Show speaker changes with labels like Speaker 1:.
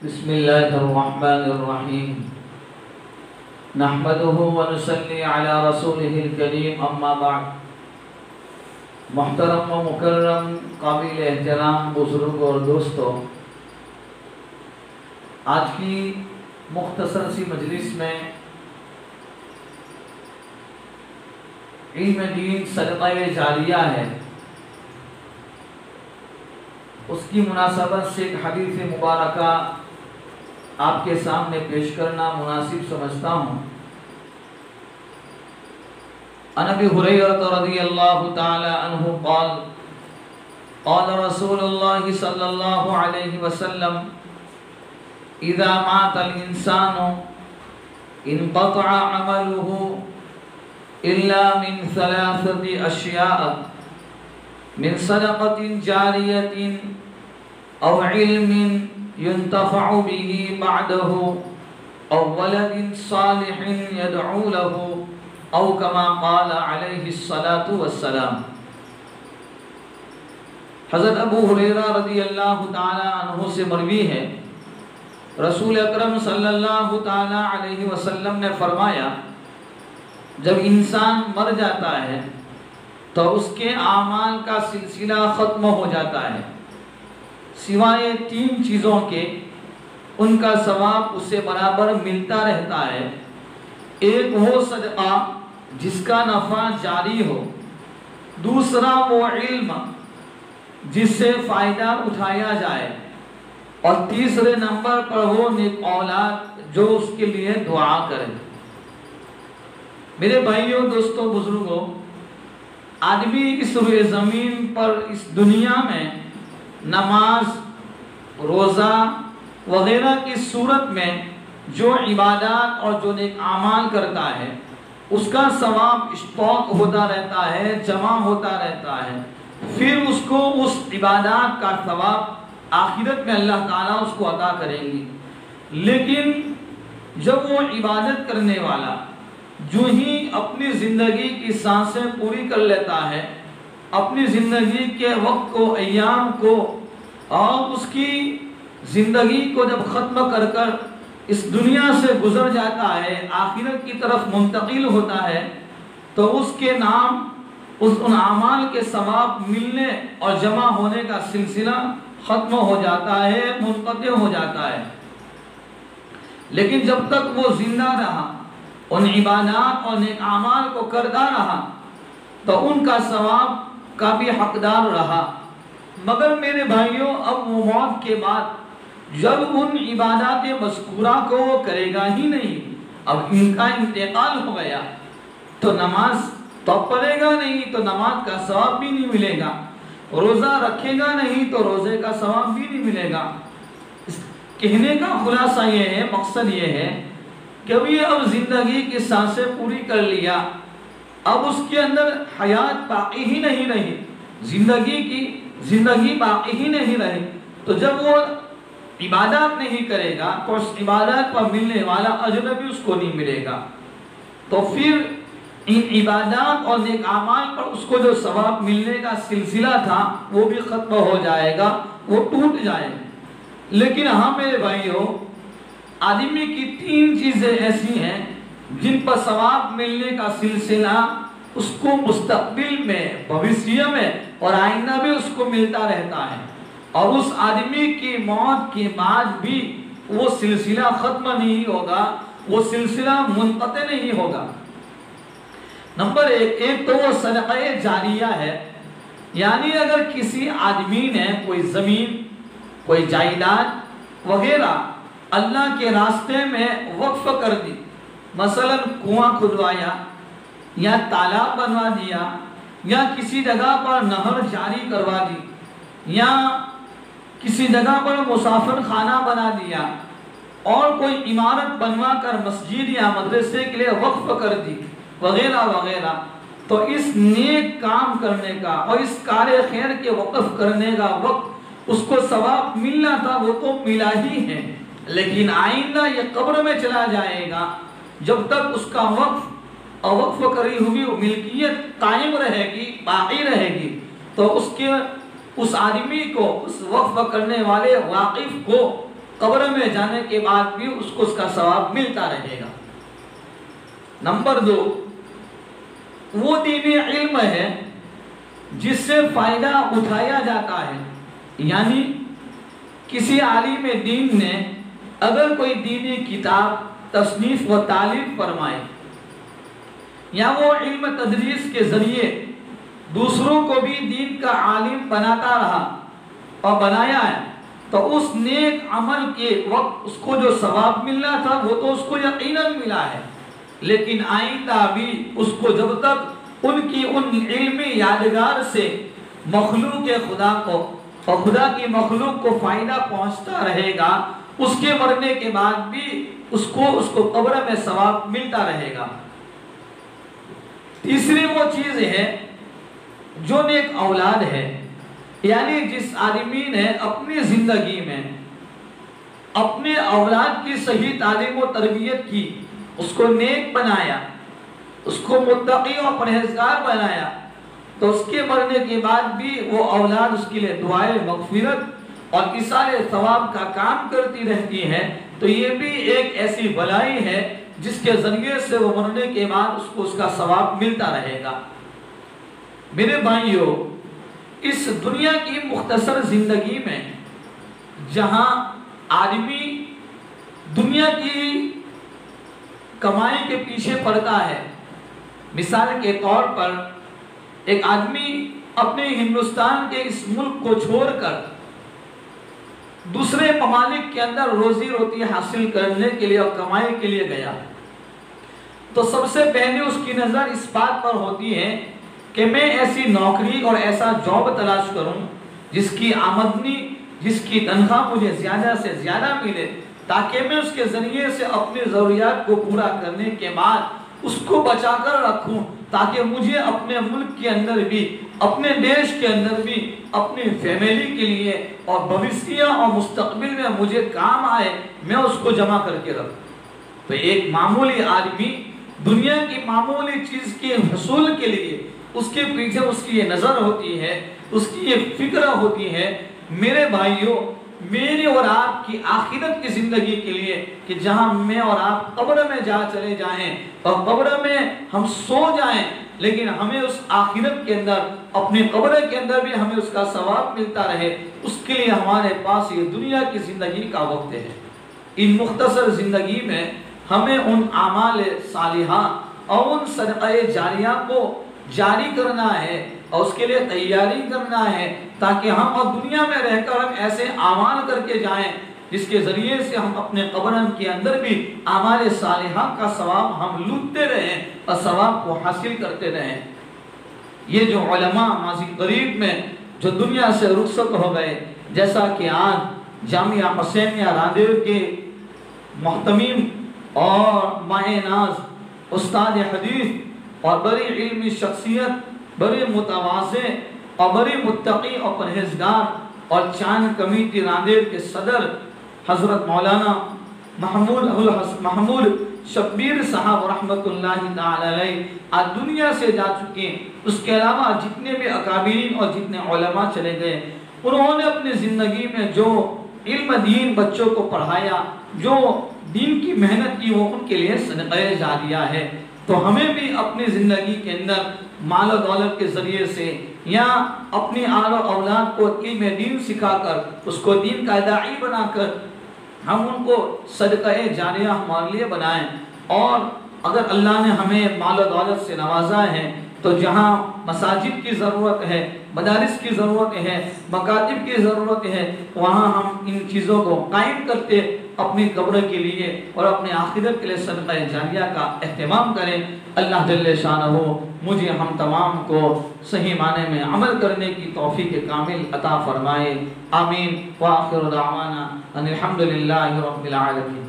Speaker 1: بسم اللہ الرحمن الرحیم نحمده ونصلی علی رسولہ الکریم اما بعد. محترم و مکرم قابل احترام بزرگ اور دوستو، آج کی مختصر سی مجلس میں علم دین صدقہ جاریہ ہے، اس کی مناسبت سے ایک حدیث مبارکہ آپ کے سامنے پیش کرنا مناسب سمجھتا ہوں. عن ابی ہریرہ رضی اللہ تعالی عنہ قال قال رسول اللہ صلی اللہ علیہ وسلم اذا مات الانسان انقطع عمله الا من ثلاثة اشیاء من صدقة جاریة او علم ينتفع به بعده او ولد صالح يدعو له او كما قال عليه الصلاة والسلام. حضرت ابو ہریرہ رضی اللہ تعالی عنہ سے مروی ہے، رسول اکرم صلی اللہ تعالی علیہ وسلم نے فرمایا، جب انسان مر جاتا ہے تو اس کے اعمال کا سلسلہ ختم ہو جاتا ہے، سوائے 3 چیزوں کے ان کا ثواب اسے برابر ملتا رہتا ہے. ایک وہ صدقہ جس کا نفع جاری ہو، دوسرا وہ علم جس سے فائدہ اٹھایا جائے، اور تیسرے نمبر پر وہ نیک اولاد جو اس کے لیے دعا کرے. میرے بھائیوں، دوستوں، بزرگوں، آدمی اس روئے زمین پر اس دنیا میں نماز، روزہ وغیرہ کی صورت میں جو عبادات اور جو نیک اعمال کرتا ہے، اس کا ثواب اسٹاک ہوتا رہتا ہے، جمع ہوتا رہتا ہے. پھر اس کو اس عبادات کا ثواب آخرت میں اللہ تعالیٰ اس کو عطا کریں گی. لیکن جب وہ عبادت کرنے والا جو ہی اپنی زندگی کی سانسیں پوری کر لیتا ہے، اپنی زندگی کے وقت کو، ایام کو، اور اس کی زندگی کو جب ختم کر کر اس دنیا سے گزر جاتا ہے، آخرت کی طرف منتقل ہوتا ہے، تو اس کے نام ان اعمال کے ثواب ملنے اور جمع ہونے کا سلسلہ ختم ہو جاتا ہے، منقطع ہو جاتا ہے. لیکن جب تک وہ زندہ رہا، ان عبادات اور نیک اعمال کو کرتا رہا، تو ان کا ثواب کا بھی حقدار رہا. مگر میرے بھائیوں، اب وہ موت کے بعد جب ان عبادات مذکورہ کو وہ کرے گا ہی نہیں، اب ان کا انتقال ہو گیا، تو نماز تو پڑھے گا نہیں، تو نماز کا ثواب بھی نہیں ملے گا. روزہ رکھے گا نہیں تو روزے کا ثواب بھی نہیں ملے گا. کہنے کا خلاصہ یہ ہے، مقصد یہ ہے کہ اب زندگی کی سانسیں پوری کر لیا، اب اس کے اندر حیات باقی ہی نہیں رہی، زندگی باقی ہی نہیں رہی. تو جب وہ عبادات نہیں کرے گا تو اس عبادات پر ملنے والا اجر بھی اس کو نہیں ملے گا. تو پھر ان عبادات اور نیک اعمال پر اس کو جو ثواب ملنے کا سلسلہ تھا وہ بھی ختم ہو جائے گا، وہ ٹوٹ جائے گا. لیکن ہاں میرے بھائیوں، آدمی کی 3 چیزیں ایسی ہیں جن پر ثواب ملنے کا سلسلہ اس کو مستقبل میں، بھوشیہ میں اور آئندہ بھی اس کو ملتا رہتا ہے، اور اس آدمی کی موت کے بعد بھی وہ سلسلہ ختم نہیں ہوگا، وہ سلسلہ منقطع نہیں ہوگا. نمبر 1 تو وہ صدقہ جاریہ ہے. یعنی اگر کسی آدمی نے کوئی زمین، کوئی جائیداد وغیرہ اللہ کے راستے میں وقف کر دی، مثلا کنواں کھدوایا یا تالاب بنوا دیا یا کسی جگہ پر نہر جاری کروا دی یا کسی جگہ پر مسافر خانہ بنا دیا اور کوئی عمارت بنوا کر مسجد یا مدرسے کے لیے وقف کر دی وغیرہ وغیرہ، تو اس نیک کام کرنے کا اور اس کار خیر کے وقف کرنے کا وقت اس کو ثواب ملنا تھا، وہ تو ملا ہی ہے. لیکن آئندہ یہ قبر میں چلا جائے گا، جب تک اس کا وقف اور وقف کری ہوئی ملکیت قائم رہے گی، باقی رہے گی، تو اس آدمی کو، اس وقف کرنے والے واقف کو قبر میں جانے کے بعد بھی اس کو اس کا ثواب ملتا رہے گا۔ نمبر 2، وہ دینی علم ہے جس سے فائدہ اٹھایا جاتا ہے، یعنی کسی عالم دین نے اگر کوئی دینی کتاب تصنیف و تعلیف فرمائے یا وہ علم تدریس کے ذریعے دوسروں کو بھی دین کا عالم بناتا رہا اور بنایا ہے، تو اس نیک عمل کے وقت اس کو جو ثواب ملنا تھا وہ تو اس کو یقیناً ملا ہے، لیکن آئندہ بھی اس کو جب تک ان کی ان علمی یادگار سے مخلوق خدا کو اور خدا کی مخلوق کو فائدہ پہنچتا رہے گا، اس کے مرنے کے بعد بھی اس کو قبر میں ثواب ملتا رہے گا۔ تیسری وہ چیز ہے جو نیک اولاد ہے، یعنی جس آدمی نے اپنی زندگی میں اپنے اولاد کی صحیح تعلیم و تربیت کی، اس کو نیک بنایا، اس کو متقی اور پرہیزگار بنایا، تو اس کے مرنے کے بعد بھی وہ اولاد اس کے لیے دعائے مغفرت اور ایصال ثواب کا کام کرتی رہتی ہے، تو یہ بھی ایک ایسی بلائی ہے جس کے ذریعے سے وہ مرنے کے بعد اس کو اس کا ثواب ملتا رہے گا۔ میرے بھائیوں، اس دنیا کی مختصر زندگی میں جہاں آدمی دنیا کی کمائی کے پیچھے پڑتا ہے، مثال کے طور پر ایک آدمی اپنے ہندوستان کے اس ملک کو چھوڑ کر دوسرے ممالک کے اندر روزی روٹی حاصل کرنے کے لیے اور کمائی کے لیے گیا، تو سب سے پہلے اس کی نظر اس بات پر ہوتی ہے کہ میں ایسی نوکری اور ایسا جاب تلاش کروں جس کی آمدنی، جس کی تنخواہ مجھے زیادہ سے زیادہ ملے، تاکہ میں اس کے ذریعے سے اپنی ضروریات کو پورا کرنے کے بعد اس کو بچا کر رکھوں، تاکہ مجھے اپنے ملک کے اندر بھی، اپنے دیش کے اندر بھی، اپنی فیملی کے لیے اور بھوشیہ اور مستقبل میں مجھے کام آئے، میں اس کو جمع کر کے رکھوں۔ تو ایک معمولی آدمی دنیا کی معمولی چیز کے حصول کے لیے اس کے پیچھے اس کی یہ نظر ہوتی ہے، اس کی یہ فکر ہوتی ہے۔ میرے بھائیوں، میری اور آپ کی آخرت کی زندگی کے لیے کہ جہاں میں اور آپ قبر میں چلے جائیں اور قبر میں ہم سو جائیں، لیکن ہمیں اس آخرت کے اندر، اپنی قبر کے اندر بھی ہمیں اس کا ثواب ملتا رہے، اس کے لیے ہمارے پاس یہ دنیا کی زندگی کا وقت ہے۔ ان مختصر زندگی میں ہمیں ان اعمال صالحہ اور ان صدقہ جاریہ کو جاری کرنا ہے اور اس کے لیے تیاری کرنا ہے، تاکہ ہم اور دنیا میں رہ کر ہم ایسے اعمال کر کے جائیں جس کے ذریعے سے ہم اپنے قبر کے اندر بھی اعمال صالحہ کا ثواب ہم لوٹتے رہیں اور ثواب کو حاصل کرتے رہیں۔ یہ جو علماء ماضی قریب میں جو دنیا سے رخصت ہو گئے، جیسا کہ آج جامعہ حسینیہ راندیو کے محتمم اور ماہ ناز استاد حدیث اور بڑی علمی شخصیت، بڑی متواضع اور بڑی متقی اور پرہیزگار اور چاند کمیٹی راندیو کے صدر حضرت مولانا محمود شبیر صاحب رحمت اللہ تعالی علیہ آج دنیا سے جا چکے ہیں۔ اس کے علاوہ جتنے بھی اکابرین اور جتنے علماء چلے گئے، انہوں نے اپنی زندگی میں جو علم دین بچوں کو پڑھایا، جو دین کی محنت کی، وہ ان کے لیے صدقہ جاریہ ہے۔ تو ہمیں بھی اپنی زندگی کے اندر مال و دولت کے ذریعے سے یا اپنی آل و اولاد کو علم دین سکھا کر، اس کو دین کا داعی بنا کر، ہم ان کو صدقہ جاریہ ہمارے لیے بنائیں۔ اور اگر اللہ نے ہمیں مال و دولت سے نوازا ہے تو جہاں مساجد کی ضرورت ہے، مدارس کی ضرورت ہے، مکاتب کی ضرورت ہے، وہاں ہم ان چیزوں کو قائم کرتے اپنی قبر کے لیے اور اپنے آخرت کے لیے صدقہ جاریہ کا اہتمام کریں۔ اللہ جل شانہ مجھے ہم تمام کو صحیح معنی میں عمل کرنے کی توفیق کامل عطا فرمائے۔ آمین۔ وآخر دعوانا ان الحمد للہ رب العالمین۔